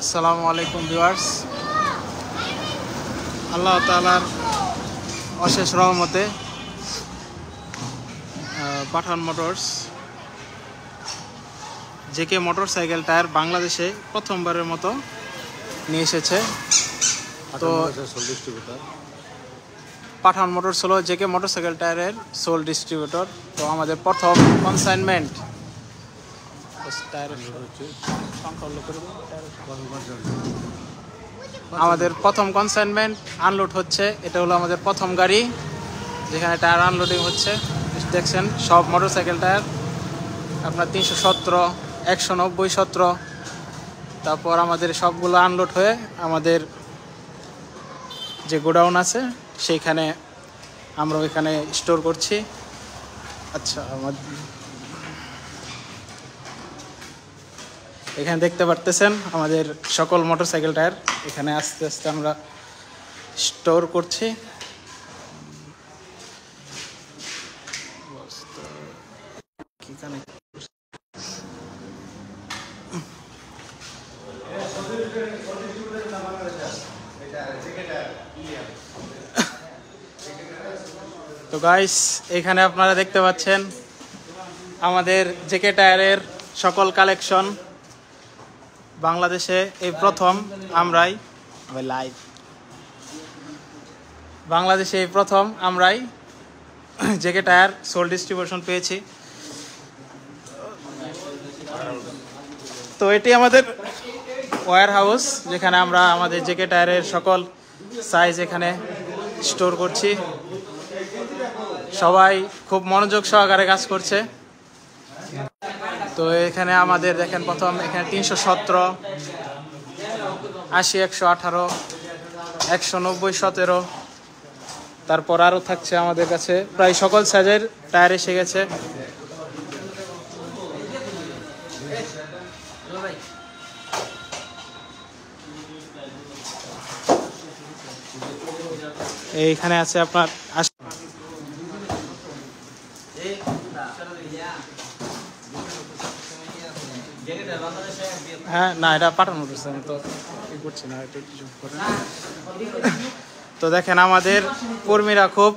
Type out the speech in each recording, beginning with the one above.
আসসালামু আলাইকুম ভিউয়ার্স, আল্লাহ তাআলার অশেষ রহমতে পাঠান মোটরস জেকে মোটরসাইকেল টায়ার বাংলাদেশে প্রথমবারের মতো নিয়ে এসেছে। তো পাঠান মোটরস হলো জেকে মোটরসাইকেল টায়ারের সোল ডিস্ট্রিবিউটর। তো আমাদের প্রথম কনসাইনমেন্ট আনলোড হচ্ছে। এটা হলো আমাদের প্রথম গাড়ি যেখানে টায়ার আনলোডিং হচ্ছে। দেখছেন সব মোটরসাইকেল টায়ার আপনার 317, 190, 17। তারপর আমাদের সবগুলো আনলোড হয়ে আমাদের যে গোডাউন আছে সেইখানে আমরা ওইখানে স্টোর করছি। আচ্ছা, এখানে দেখতে পারতেছেন আমাদের সকল মোটরসাইকেল টায়ার এখানে আস্তে আস্তে আমরা স্টোর করছি। তো গাইস, এখানে আপনারা দেখতে পাচ্ছেন আমাদের জেকে টায়ারের সকল কালেকশন। বাংলাদেশে এই প্রথম আমরাই জেকে টায়ার সোল ডিস্ট্রিবিউশন পেয়েছি। তো এটি আমাদের ওয়্যার হাউস যেখানে আমরা আমাদের জেকে টায়ারের সকল সাইজ এখানে স্টোর করছি। সবাই খুব মনোযোগ সহকারে কাজ করছে। তো এখানে আমাদের দেখেন প্রথম এখানে 317, 80, 118, 190, 17। তারপর আরও থাকছে আমাদের কাছে প্রায় সকল সাইজের টায়ার এসে গেছে। এইখানে আছে আপনার হ্যাঁ, না এটা পাঠানো আমি তো করছি না, এটা কিছু করে। তো দেখেন আমাদের কর্মীরা খুব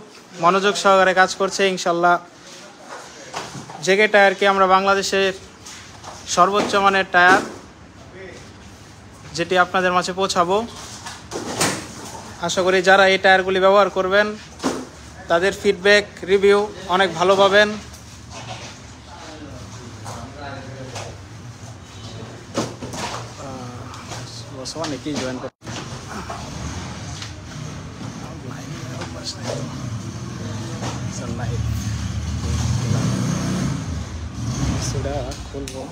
মনোযোগ সহকারে কাজ করছে। ইনশাল্লাহ জেকে টায়ারকে আমরা বাংলাদেশের সর্বোচ্চ মানের টায়ার যেটি আপনাদের মাঝে পৌঁছাবো। আশা করি যারা এই টায়ারগুলি ব্যবহার করবেন তাদের ফিডব্যাক রিভিউ অনেক ভালো পাবেন। অনেকেই জয়েন করে খুলবো।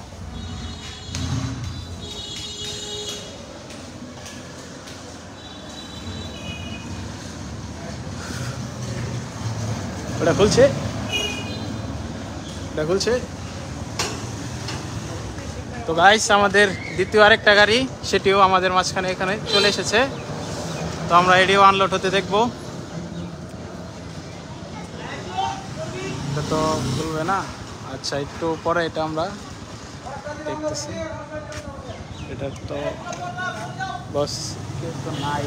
ওটা খুলছে। তো গাইস, আমাদের দ্বিতীয় আরেকটা গাড়ি সেটিও আমাদের মাঝখানে এখানে চলে এসেছে। তো আমরা এটিও আনলোড হতে দেখবো। এটা তো খুলবে না। আচ্ছা, একটু পরে এটা আমরা দেখতেছি। এটা তো বস তো নাই,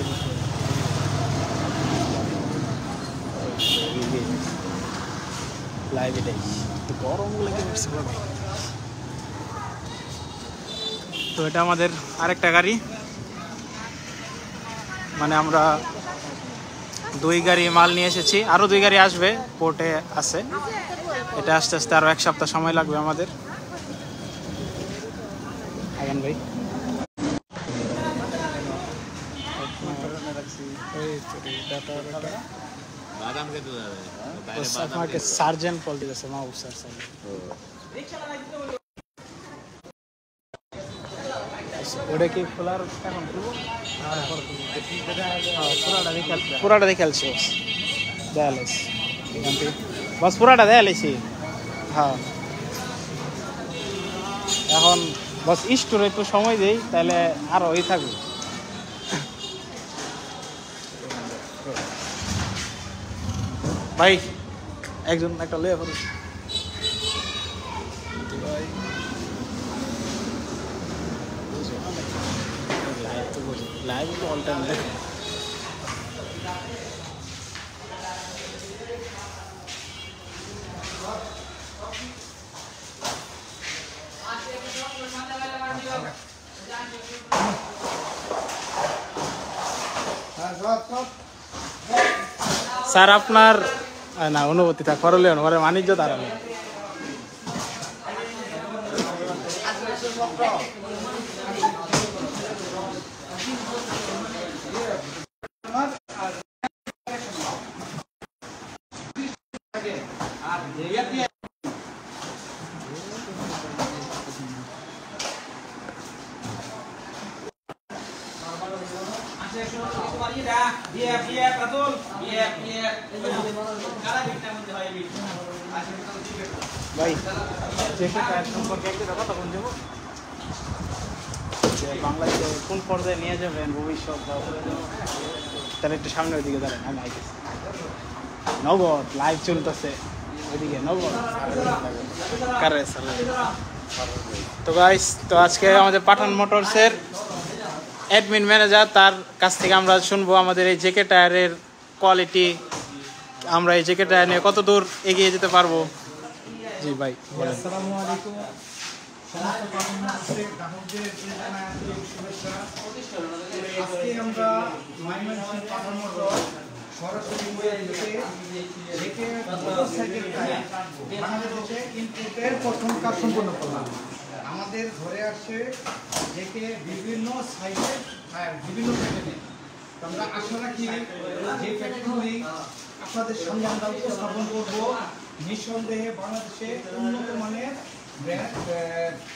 লাইভ এটাই গরম লেগে পড়ছে। তো এটা আমাদের আরেকটা গাড়ি, মানে আমরা 2 গাড়ি মাল নিয়ে এসেছি। আরও 2 গাড়ি আসবে, পোর্টে আছে। এটা আস্তে আস্তে আরও 1 সপ্তাহ সময় লাগবে আমাদের। আগান ভাই, সার্জেন্ট কল দিয়েছে মাহবুব স্যার। ওটা কি খোলার এখন খুলবো? পুরাটা দেখে আলছি দেয়ালাইস এখান থেকে, বস পুরাটা দেয়ালাইছি। হ্যাঁ, এখন বস স্টোরে একটু সময় দেই, তাহলে আরো ওই থাকবে। ভাই একজন একটা লয়ে পড়ুন। লাইভ তো অল টাইম দেখো। স্যার আপনার না অনুভূতি থাক করলে ঘরে বাণিজ্য দাঁড়াবে। ভাই সম্পর্কে একটা কথা বলুন দেবো যে বাংলাদেশে কোন পর্যায়ে নিয়ে যাবেন ভবিষ্যৎ, তাহলে একটু সামনের দিকে দাঁড়ান। আমি আইতেছি নগদ লাইভ চলতেছে ওইদিকে নগদ কারে। তো গাইস, তো আজকে আমাদের পাঠান মোটরসের অ্যাডমিন ম্যানেজার, তার কাছ থেকে আমরা শুনবো আমাদের এই জেকে টায়ারের কোয়ালিটি, আমরা এই জেকে টায়ার নিয়ে কত দূর এগিয়ে যেতে পারবো। জি ভাই, আসসালামু আলাইকুম। সমস্ত গ্রাহকদের শুভেচ্ছা। আজকে আমরা ময়মনসিংহ পাঠান মোটর সরাসরি মোটরসাইকেল টায়ার বাংলাদেশে ইম্পোর্টের প্রথম কাজ সম্পন্ন করলাম। আমাদের ঘরে আসে জেকে বিভিন্ন সাইজের টায়ার, বিভিন্ন প্যাটার্নে। আমরা আশা রাখি যে প্যাটার্নগুলি আপনাদের সামনে আমরা উপস্থাপন করবো, নিঃসন্দেহে বাংলাদেশে উন্নত মানের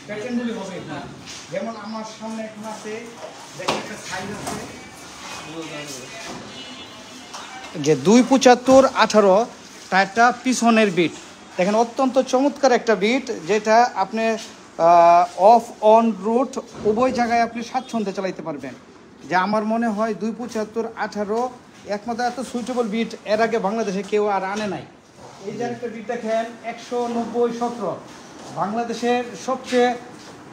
প্যাটার্নগুলি হবে। যেমন আমার সামনে এখন আছে, দেখেন একটা সাইজ আছে যে 275/18 টায়ারটা পিছনের বিট। দেখেন অত্যন্ত চমৎকার একটা বিট, যেটা আপনি অফ অন রুট উভয় জায়গায় আপনি স্বাচ্ছন্দ্যে চালাইতে পারবেন। যে আমার মনে হয় 275/18 একমাত্র এত সুইটেবল বিট এর আগে বাংলাদেশে কেউ আর আনে নাই। এই যে একটা বিট দেখেন 190/17, বাংলাদেশের সবচেয়ে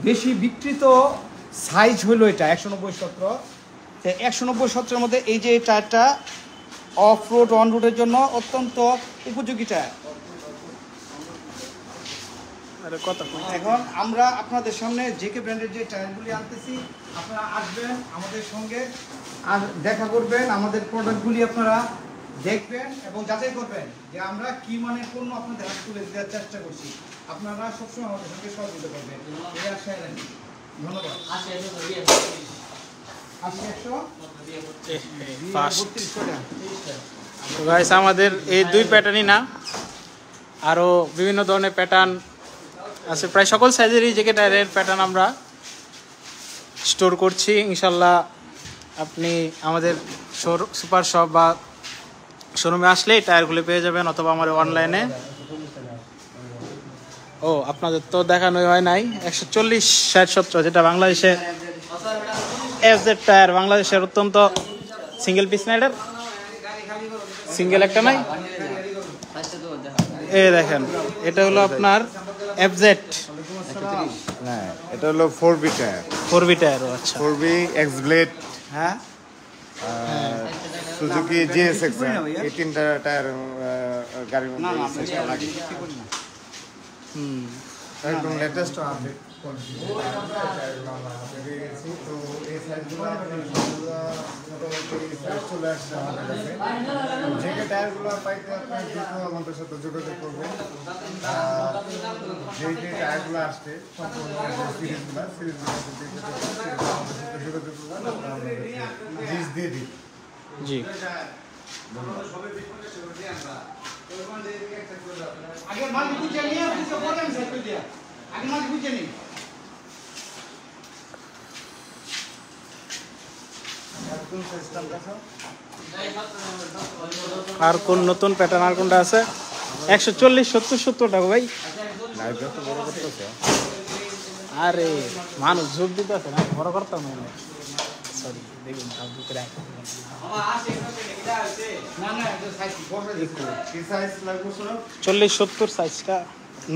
বেশি বিক্রিত সাইজ হইল এটা 190/17। তো 190/17 মধ্যে এই যে টায়ারটা অফ রোড অন রোডের জন্য অত্যন্ত উপযোগী টায়ার। এখন আমরা আপনাদের সামনে জেকে ব্র্যান্ডের যে টায়ারগুলি আনতেছি, আপনারা আসবেন আমাদের সঙ্গে আর দেখা করবেন, আমাদের প্রোডাক্টগুলি আপনারা দেখবেন এবং যাচাই করবেন যে আমরা কি মানের পণ্য আপনাদের হাতে তুলে দেওয়ার চেষ্টা করছি। আপনারা সবসময় আমাদের সঙ্গে সহযোগিতা করবেন, এই আশায় রাখি। ধন্যবাদ। আমাদের এই দুই প্যাটার্নই না, আরও বিভিন্ন ধরনের প্যাটার্ন আছে, প্রায় সকল সাইজেরই জেকে টায়ারের প্যাটার্ন আমরা স্টোর করছি। ইনশাল্লাহ আপনি আমাদের সুপার শপ বা শোরুমে আসলে টায়ারগুলো পেয়ে যাবেন, অথবা আমার অনলাইনে। ও আপনাদের তো দেখানোই হয় নাই 140/60/17, যেটা বাংলাদেশের এফজেড টায়ার, বাংলাদেশের অত্যন্ত সিঙ্গেল পিস না, এটার সিঙ্গেল একটা নাই। এই দেখেন এটা হলো আপনার এফজেড, না এটা হলো 4B টায়ার। 4B tyre. আচ্ছা, 4B এক্স ব্লেড, হ্যাঁ, সুজুকি জিএসএক্স, এই তিনটা টায়ার গাড়ির মধ্যে লাগে। একদম লেটেস্ট আপডেট তো এই সাইজগুলো মোটামুটি সাইজ চলে আসছে আমাদের কাছে। জেকে টায়ারগুলো পাইতে আপনার দ্রুত আমাদের সাথে যোগাযোগ করবেন। যে যে টায়ারগুলো আসছে সম্পূর্ণ সিরিজগুলো আমাদের সাথে যোগাযোগ করবেন, লিস্ট দিয়ে দিই। জি, আগে মাল বুঝে নিয়ে বুঝে পড়েন সেটা দিয়া আগে মাল বুঝে নিন। আর কোন নতুন প্যাটার্ন আর কোনটা আছে? 140/70/70 টাকা ভাই। আরে মানুষ যোগ দিতে আছে না, বড় করতাম না। সরি, দেখুন সব ভিতরে না না এটা সাইজ বড় কি সাইজ লাগবে স্যার? 40/70 সাইজটা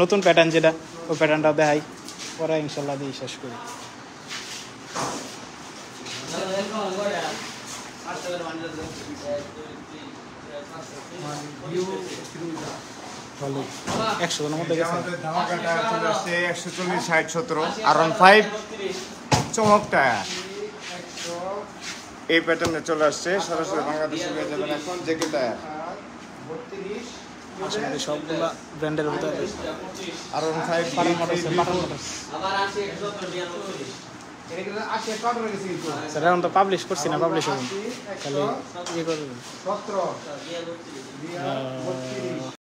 নতুন প্যাটার্ন, যেটা ওই প্যাটার্নটা দেখাই পরে ইনশাল্লাহ দিয়ে শেষ করি। ভালো 100 এর মধ্যে গেছে আমাদের ধামাকাটা চলে আসছে 140 60 17 R15 চমক টায়ার এই প্যাটার্নে চলে আসছে সরাসরি বাংলাদেশে পেয়ে যাবেন এখন জেকে টায়ার আসলে সবগুলা ব্র্যান্ডের ভিতরে R15 পাঠান মোটরস পাঠান মোটরস স্যার এখন তো পাবলিশ করছি না পাবলিশ হবে খালি ইয়ে করবেন 17